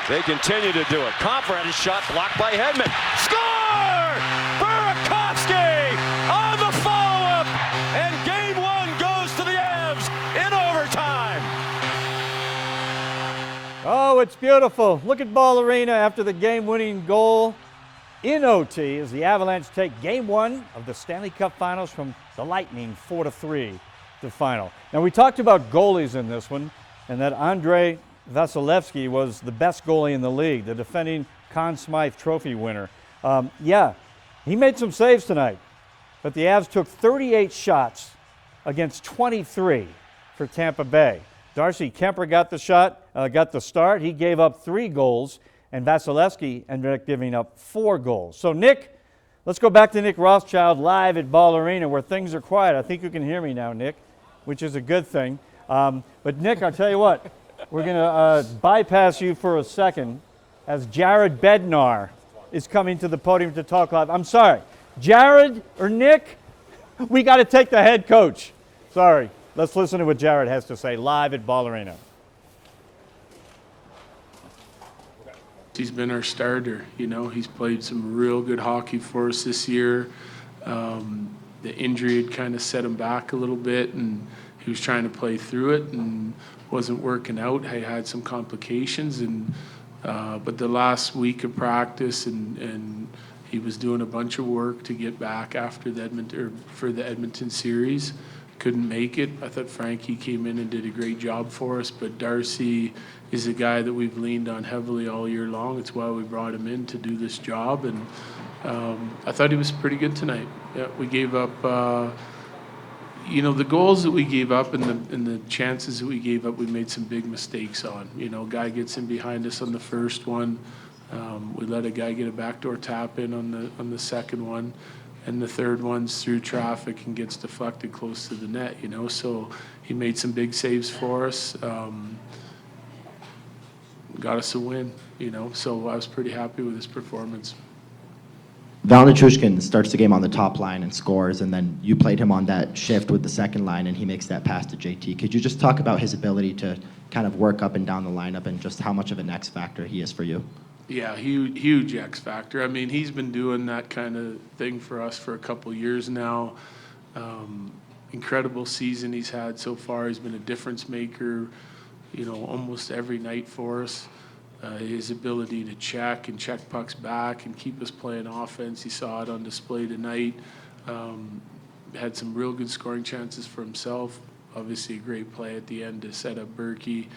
They continue to do it. Comfort had a shot blocked by Hedman. Score! Burakovsky on the follow-up, and Game 1 goes to the Avs in overtime. Oh, it's beautiful. Look at Ball Arena after the game-winning goal in OT as the Avalanche take Game 1 of the Stanley Cup Finals from the Lightning 4-3 to final. Now, we talked about goalies in this one, and that Andrei Vasilevsky was the best goalie in the league, the defending Conn Smythe Trophy winner. Yeah, he made some saves tonight, but the Avs took 38 shots against 23 for Tampa Bay. Darcy Kemper got the start. He gave up 3 goals, and Vasilevsky ended up giving up 4 goals. So, Nick, let's go back to Nick Rothschild live at Ball Arena where things are quiet. I think you can hear me now, Nick, which is a good thing. But, Nick, I'll tell you what. We're going to bypass you for a second as Jared Bednar is coming to the podium to talk live. I'm sorry, Jared or Nick, we got to take the head coach. Sorry. Let's listen to what Jared has to say live at Ball Arena. He's been our starter. You know, he's played some real good hockey for us this year. The injury had kind of set him back a little bit, and he was trying to play through it and wasn't working out. He had some complications, and but the last week of practice and he was doing a bunch of work to get back after for the Edmonton series. Couldn't make it. I thought Frankie came in and did a great job for us, but Darcy is a guy that we've leaned on heavily all year long. It's why we brought him in to do this job, and I thought he was pretty good tonight. Yeah, we gave up, the goals that we gave up and the chances that we gave up, we made some big mistakes on. You know, guy gets in behind us on the first one. We let a guy get a backdoor tap in on the second one. And the third one's through traffic and gets deflected close to the net, you know. So he made some big saves for us, got us a win, you know. So I was pretty happy with his performance. Val Nichushkin starts the game on the top line and scores, and then you played him on that shift with the second line, and he makes that pass to JT. Could you just talk about his ability to kind of work up and down the lineup and just how much of an X factor he is for you? Yeah, huge X factor. I mean, he's been doing that kind of thing for us for a couple years now. Incredible season he's had so far. He's been a difference maker, you know, almost every night for us. His ability to check pucks back and keep us playing offense, you saw it on display tonight. Had some real good scoring chances for himself. Obviously a great play at the end to set up Berkey.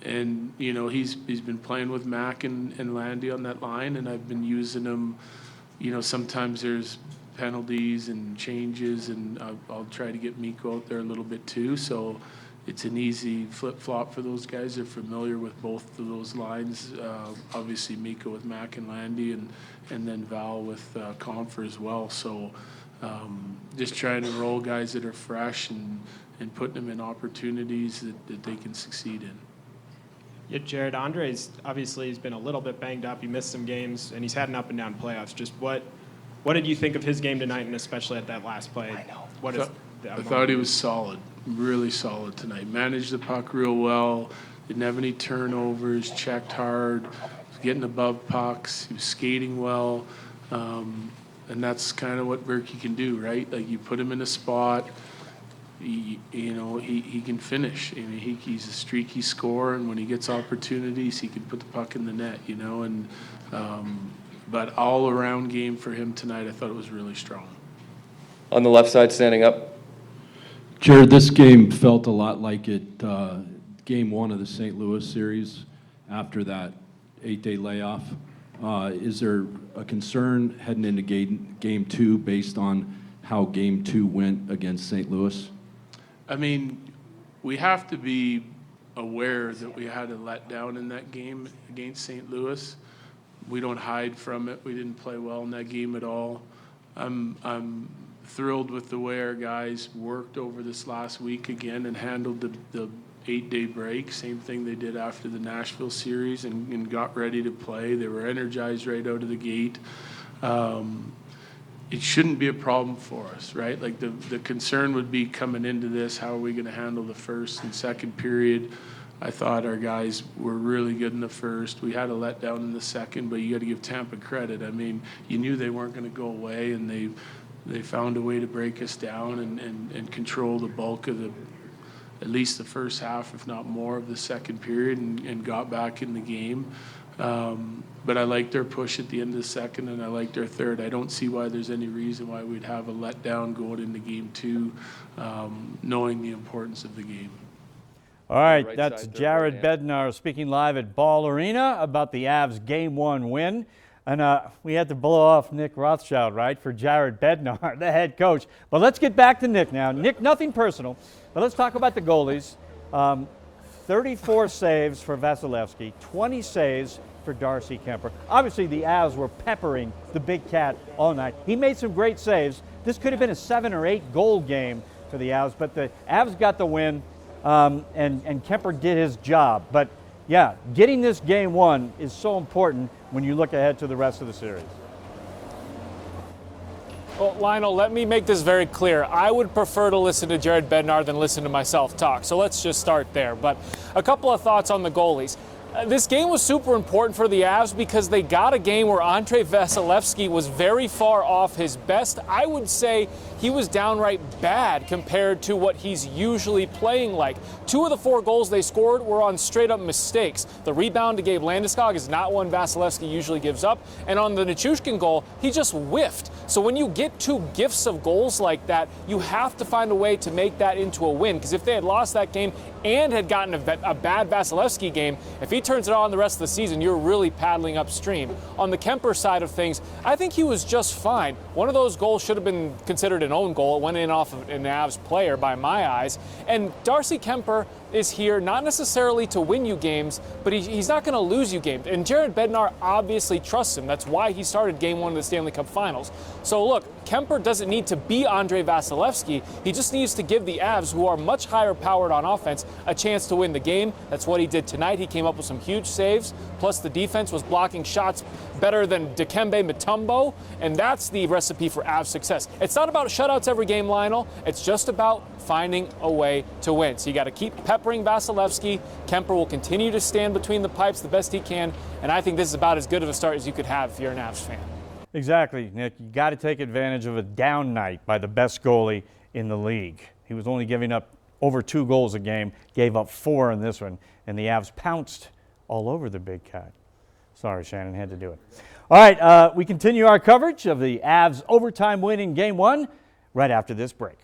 And, you know, he's been playing with Mac and Landy on that line, and I've been using him. You know, sometimes there's penalties and changes, and I'll try to get Mikko out there a little bit too. So it's an easy flip-flop for those guys. They're familiar with both of those lines. Obviously Mikko with Mac and Landy, and then Val with Comfer as well. So just trying to roll guys that are fresh and putting them in opportunities that they can succeed in. Yeah, Jared, Andre's obviously he's been a little bit banged up. He missed some games, and he's had an up and down playoffs. Just what did you think of his game tonight, and especially at that last play? I thought he was solid, really solid tonight. Managed the puck real well. Didn't have any turnovers. Checked hard. Was getting above pucks. He was skating well, and that's kind of what Berkey can do, right? Like you put him in a spot. He can finish. I mean, he's a streaky scorer, and when he gets opportunities, he can put the puck in the net, you know. And but all-around game for him tonight, I thought it was really strong. On the left side, standing up. Jared, this game felt a lot like game 1 of the St. Louis series after that 8-day layoff. Is there a concern heading into game 2 based on how game 2 went against St. Louis? I mean, we have to be aware that we had a letdown in that game against St. Louis. We don't hide from it. We didn't play well in that game at all. I'm thrilled with the way our guys worked over this last week again and handled the 8-day break. Same thing they did after the Nashville series and got ready to play. They were energized right out of the gate. It shouldn't be a problem for us, right? Like the concern would be coming into this, how are we going to handle the first and second period? I thought our guys were really good in the first. We had a letdown in the second, but you got to give Tampa credit. I mean, you knew they weren't going to go away, and they found a way to break us down and control the bulk of at least the first half, if not more, of the second period, and got back in the game. But I liked their push at the end of the second, and I liked their third. I don't see why there's any reason why we'd have a letdown going into game two, knowing the importance of the game. All right, Right that's side there, Jared right Bednar speaking live at Ball Arena about the Avs Game 1 win. And we had to blow off Nick Rothschild, right, for Jared Bednar, the head coach. But let's get back to Nick now. Nick, nothing personal, but let's talk about the goalies. 34 saves for Vasilevsky, 20 saves for Darcy Kemper. Obviously, the Avs were peppering the Big Cat all night. He made some great saves. This could have been a 7 or 8 goal game for the Avs, but the Avs got the win. And Kemper did his job. But yeah, getting this game 1 is so important when you look ahead to the rest of the series. Well, Lionel, let me make this very clear. I would prefer to listen to Jared Bednar than listen to myself talk. So let's just start there. But a couple of thoughts on the goalies. This game was super important for the Avs because they got a game where Andrei Vasilevsky was very far off his best. I would say he was downright bad compared to what he's usually playing like. 2 of the 4 goals they scored were on straight-up mistakes. The rebound to Gabe Landeskog is not one Vasilevsky usually gives up. And on the Nichushkin goal, he just whiffed. So when you get 2 gifts of goals like that, you have to find a way to make that into a win. Because if they had lost that game and had gotten a bad Vasilevsky game, if he turns it on the rest of the season, you're really paddling upstream. On the Kemper side of things, I think he was just fine. One of those goals should have been considered an own goal. It went in off of an Avs player by my eyes. And Darcy Kemper is here not necessarily to win you games, but he's not going to lose you games. And Jared Bednar obviously trusts him. That's why he started game 1 of the Stanley Cup Finals. So look, Kemper doesn't need to be Andrei Vasilevsky. He just needs to give the Avs, who are much higher powered on offense, a chance to win the game. That's what he did tonight. He came up with some huge saves, plus the defense was blocking shots better than Dikembe Mutombo, and that's the recipe for Avs success. It's not about shutouts every game, Lionel. It's just about finding a way to win. So you got to keep peppering Vasilevsky. Kemper will continue to stand between the pipes the best he can, and I think this is about as good of a start as you could have if you're an Avs fan. Exactly, Nick. You got to take advantage of a down night by the best goalie in the league. He was only giving up over 2 goals a game, gave up 4 in this one, and the Avs pounced all over the Big Cat. Sorry, Shannon, had to do it. All right, we continue our coverage of the Avs overtime win in Game 1 right after this break.